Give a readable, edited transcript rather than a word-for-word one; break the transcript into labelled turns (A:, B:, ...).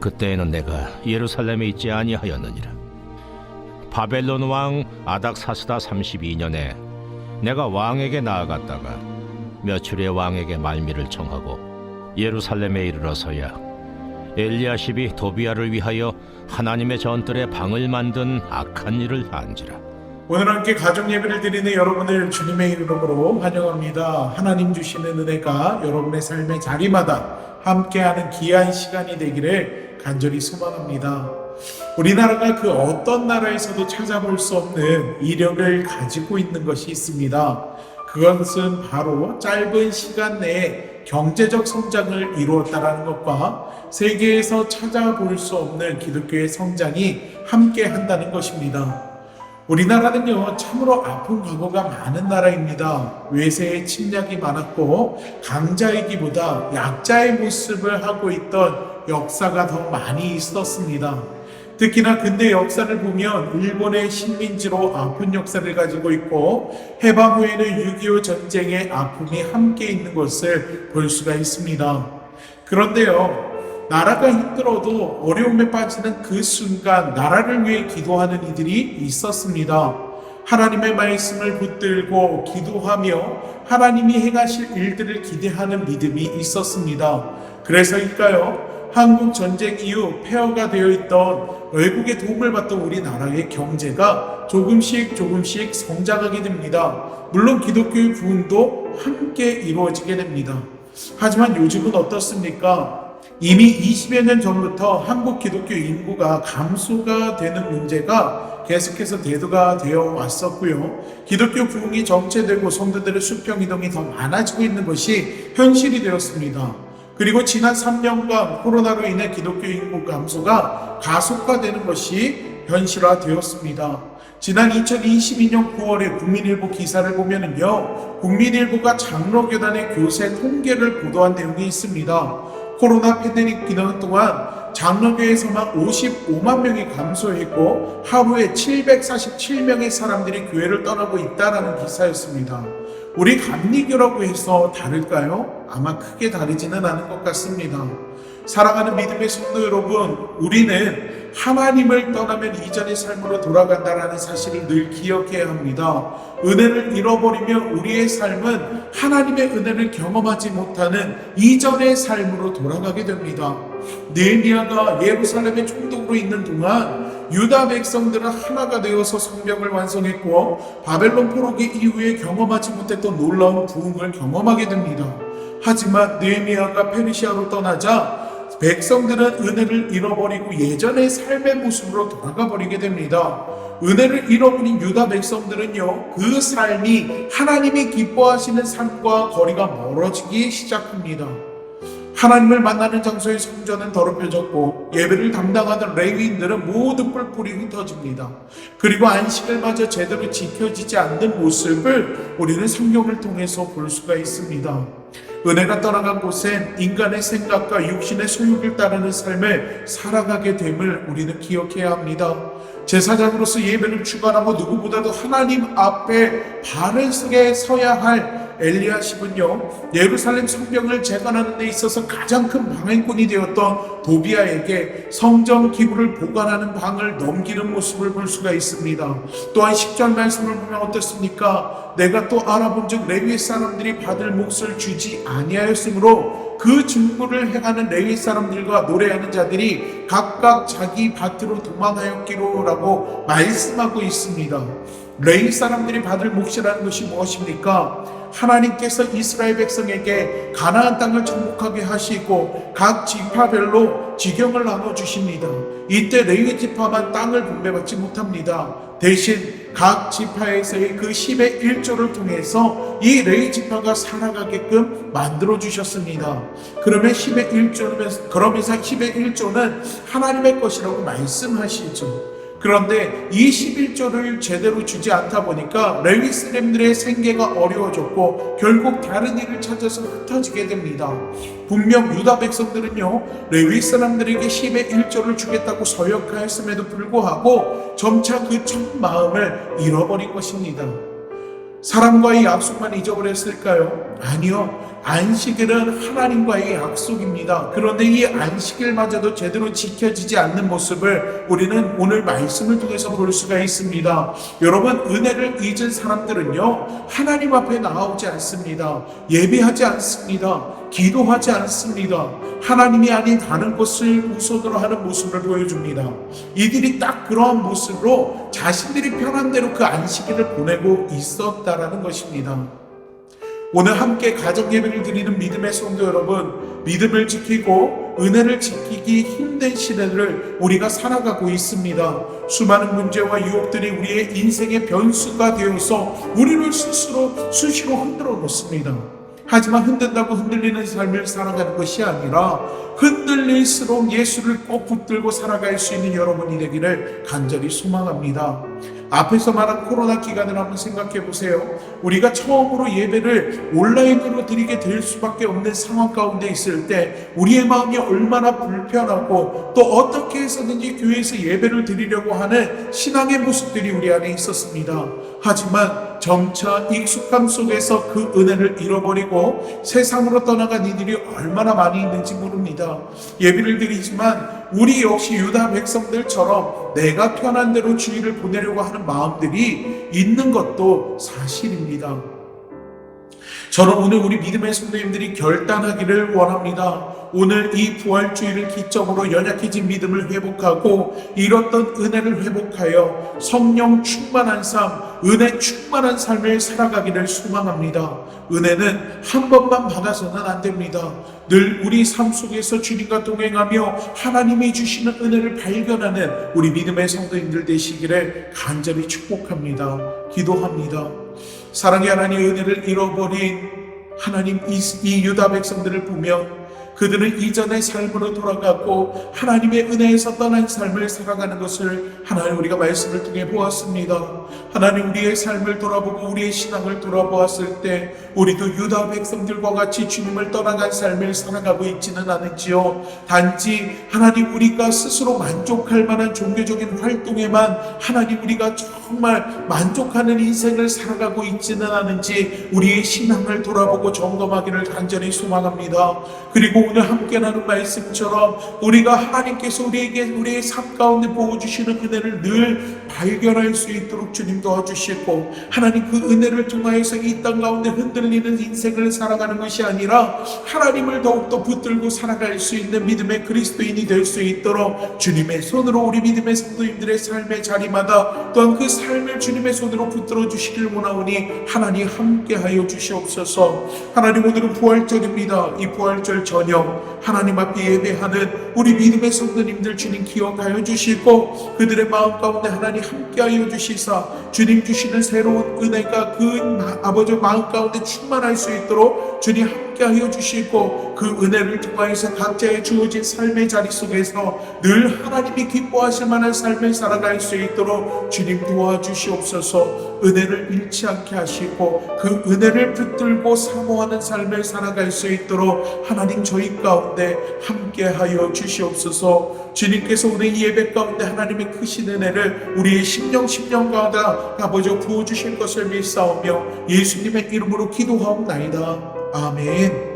A: 그때에는 내가 예루살렘에 있지 아니하였느니라. 바벨론 왕 아닥사스다 32년에 내가 왕에게 나아갔다가 며칠 후에 왕에게 말미를 청하고 예루살렘에 이르러서야 엘리야십이 도비야를 위하여 하나님의 전뜰에 방을 만든 악한 일을 한지라.
B: 오늘 함께 가정 예배를 드리는 여러분을 주님의 이름으로 환영합니다. 하나님 주시는 은혜가 여러분의 삶의 자리마다 함께하는 귀한 시간이 되기를 간절히 소망합니다. 우리나라가 그 어떤 나라에서도 찾아볼 수 없는 이력을 가지고 있는 것이 있습니다. 그것은 바로 짧은 시간 내에 경제적 성장을 이루었다는 것과 세계에서 찾아볼 수 없는 기독교의 성장이 함께 한다는 것입니다. 우리나라는요, 참으로 아픈 과거가 많은 나라입니다. 외세의 침략이 많았고 강자이기보다 약자의 모습을 하고 있던 역사가 더 많이 있었습니다. 특히나 근대 역사를 보면 일본의 식민지로 아픈 역사를 가지고 있고 해방 후에는 6.25 전쟁의 아픔이 함께 있는 것을 볼 수가 있습니다. 그런데요, 나라가 힘들어도 어려움에 빠지는 그 순간 나라를 위해 기도하는 이들이 있었습니다. 하나님의 말씀을 붙들고 기도하며 하나님이 행하실 일들을 기대하는 믿음이 있었습니다. 그래서일까요? 한국 전쟁 이후 폐허가 되어 있던 외국의 도움을 받던 우리나라의 경제가 조금씩 성장하게 됩니다. 물론 기독교의 부흥도 함께 이루어지게 됩니다. 하지만 요즘은 어떻습니까? 이미 20여 년 전부터 한국 기독교 인구가 감소가 되는 문제가 계속해서 대두가 되어 왔었고요. 기독교 부흥이 정체되고 성도들의 수평 이동이 더 많아지고 있는 것이 현실이 되었습니다. 그리고 지난 3년간 코로나로 인해 기독교 인구 감소가 가속화되는 것이 현실화되었습니다. 지난 2022년 9월에 국민일보 기사를 보면은요, 국민일보가 장로교단의 교세 통계를 보도한 내용이 있습니다. 코로나 팬데믹 기간 동안 장로교에서만 55만 명이 감소했고 하루에 747명의 사람들이 교회를 떠나고 있다는 기사였습니다. 우리 감리교라고 해서 다를까요? 아마 크게 다르지는 않은 것 같습니다. 사랑하는 믿음의 성도 여러분, 우리는 하나님을 떠나면 이전의 삶으로 돌아간다는 사실을 늘 기억해야 합니다. 은혜를 잃어버리면 우리의 삶은 하나님의 은혜를 경험하지 못하는 이전의 삶으로 돌아가게 됩니다. 느헤미야가 예루살렘의 총독으로 있는 동안 유다 백성들은 하나가 되어서 성벽을 완성했고 바벨론 포로기 이후에 경험하지 못했던 놀라운 부흥을 경험하게 됩니다. 하지만 느헤미야가 페르시아로 떠나자 백성들은 은혜를 잃어버리고 예전의 삶의 모습으로 돌아가 버리게 됩니다. 은혜를 잃어버린 유다 백성들은요, 그 삶이 하나님이 기뻐하시는 삶과 거리가 멀어지기 시작합니다. 하나님을 만나는 장소의 성전은 더럽혀졌고 예배를 담당하던 레위인들은 모두 뿔뿔이 흩어집니다. 그리고 안식을 마저 제대로 지켜지지 않는 모습을 우리는 성경을 통해서 볼 수가 있습니다. 은혜가 떠나간 곳엔 인간의 생각과 육신의 소욕을 따르는 삶을 살아가게 됨을 우리는 기억해야 합니다. 제사장으로서 예배를 주관하고 누구보다도 하나님 앞에 발을 쓰게 서야 할 엘리야십은요, 예루살렘 성벽을 재건하는 데 있어서 가장 큰 방해꾼이 되었던 도비야에게 성전 기구를 보관하는 방을 넘기는 모습을 볼 수가 있습니다. 또한 10절 말씀을 보면 어떻습니까? 내가 또 알아본 즉 레위 사람들이 받을 몫을 주지 아니하였으므로 그 중고를 행하는 레위 사람들과 노래하는 자들이 각각 자기 밭으로 도망하였기로라고 말씀하고 있습니다. 레위 사람들이 받을 몫이라는 것이 무엇입니까? 하나님께서 이스라엘 백성에게 가나안 땅을 정복하게 하시고 각 지파별로 지경을 나눠주십니다. 이때 레위 지파만 땅을 분배받지 못합니다. 대신 각 지파에서의 그 10의 1조를 통해서 이 레위 지파가 살아가게끔 만들어주셨습니다. 그러면 10의 1조는, 그러면서 10의 1조는 하나님의 것이라고 말씀하시죠. 그런데 이 11조를 제대로 주지 않다 보니까 레위 사람들의 생계가 어려워졌고 결국 다른 일을 찾아서 흩어지게 됩니다. 분명 유다 백성들은요, 레위 사람들에게 10의 1조를 주겠다고 서역하였음에도 불구하고 점차 그 첫 마음을 잃어버린 것입니다. 사람과의 약속만 잊어버렸을까요? 아니요. 안식일은 하나님과의 약속입니다. 그런데 이 안식일마저도 제대로 지켜지지 않는 모습을 우리는 오늘 말씀을 통해서 볼 수가 있습니다. 여러분, 은혜를 잊은 사람들은요, 하나님 앞에 나오지 않습니다. 예배하지 않습니다. 기도하지 않습니다. 하나님이 아닌 다른 것을 우선으로 하는 모습을 보여줍니다. 이들이 딱 그러한 모습으로 자신들이 편한 대로 그 안식일을 보내고 있었다라는 것입니다. 오늘 함께 가정 예배를 드리는 믿음의 성도 여러분, 믿음을 지키고 은혜를 지키기 힘든 시대를 우리가 살아가고 있습니다. 수많은 문제와 유혹들이 우리의 인생의 변수가 되어서 우리를 스스로 수시로 흔들어 놓습니다. 하지만 흔든다고 흔들리는 삶을 살아가는 것이 아니라 흔들릴수록 예수를 꼭 붙들고 살아갈 수 있는 여러분이 되기를 간절히 소망합니다. 앞에서 말한 코로나 기간을 한번 생각해 보세요. 우리가 처음으로 예배를 온라인으로 드리게 될 수밖에 없는 상황 가운데 있을 때 우리의 마음이 얼마나 불편하고 또 어떻게 해서든지 교회에서 예배를 드리려고 하는 신앙의 모습들이 우리 안에 있었습니다. 하지만 점차 익숙함 속에서 그 은혜를 잃어버리고 세상으로 떠나간 이들이 얼마나 많이 있는지 모릅니다. 예배를 드리지만 우리 역시 유다 백성들처럼 내가 편한 대로 주일을 보내려고 하는 마음들이 있는 것도 사실입니다. 저는 오늘 우리 믿음의 성도님들이 결단하기를 원합니다. 오늘 이 부활주의를 기점으로 연약해진 믿음을 회복하고 잃었던 은혜를 회복하여 성령 충만한 삶, 은혜 충만한 삶을 살아가기를 소망합니다. 은혜는 한 번만 받아서는 안 됩니다. 늘 우리 삶 속에서 주님과 동행하며 하나님이 주시는 은혜를 발견하는 우리 믿음의 성도님들 되시기를 간절히 축복합니다. 기도합니다. 사랑의 하나님, 은혜를 잃어버린 하나님 이 유다 백성들을 보며 그들은 이전의 삶으로 돌아가고 하나님의 은혜에서 떠난 삶을 살아가는 것을 하나님 우리가 말씀을 통해 보았습니다. 하나님, 우리의 삶을 돌아보고 우리의 신앙을 돌아보았을 때 우리도 유다 백성들과 같이 주님을 떠나간 삶을 살아가고 있지는 않은지요. 단지 하나님 우리가 스스로 만족할 만한 종교적인 활동에만 하나님 우리가 정말 만족하는 인생을 살아가고 있지는 않은지 우리의 신앙을 돌아보고 점검하기를 간절히 소망합니다. 그리고 오늘 함께 나눈 말씀처럼 우리가 하나님께서 우리에게 우리의 삶 가운데 부어주시는 은혜를 늘 발견할 수 있도록 주님 도와주시고 하나님 그 은혜를 통하여서 이 땅 가운데 흔들리는 인생을 살아가는 것이 아니라 하나님을 더욱더 붙들고 살아갈 수 있는 믿음의 그리스도인이 될 수 있도록 주님의 손으로 우리 믿음의 성도님들의 삶의 자리마다 또한 그 삶을 주님의 손으로 붙들어 주시길 원하오니 하나님 함께하여 주시옵소서. 하나님, 오늘은 부활절입니다. 이 부활절 저녁 하나님 앞에 예배하는 우리 믿음의 성도님들 주님 기억하여 주시고 그들의 마음 가운데 하나님 함께하여 주시사 주님 주시는 새로운 은혜가 그 아버지 마음 가운데 충만할 수 있도록 주님 함께하여 주시고 그 은혜를 통하여서 각자의 주어진 삶의 자리 속에서 늘 하나님이 기뻐하실 만한 삶을 살아갈 수 있도록 주님 도와주시옵소서. 은혜를 잃지 않게 하시고 그 은혜를 붙들고 사모하는 삶을 살아갈 수 있도록 하나님 저희 가운데 함께하여 주시옵소서. 주님께서 오늘 이 예배 가운데 하나님의 크신 은혜를 우리의 심령 가운데 아버지 부어주실 것을 믿사오며 예수님의 이름으로 기도하옵나이다. 아멘.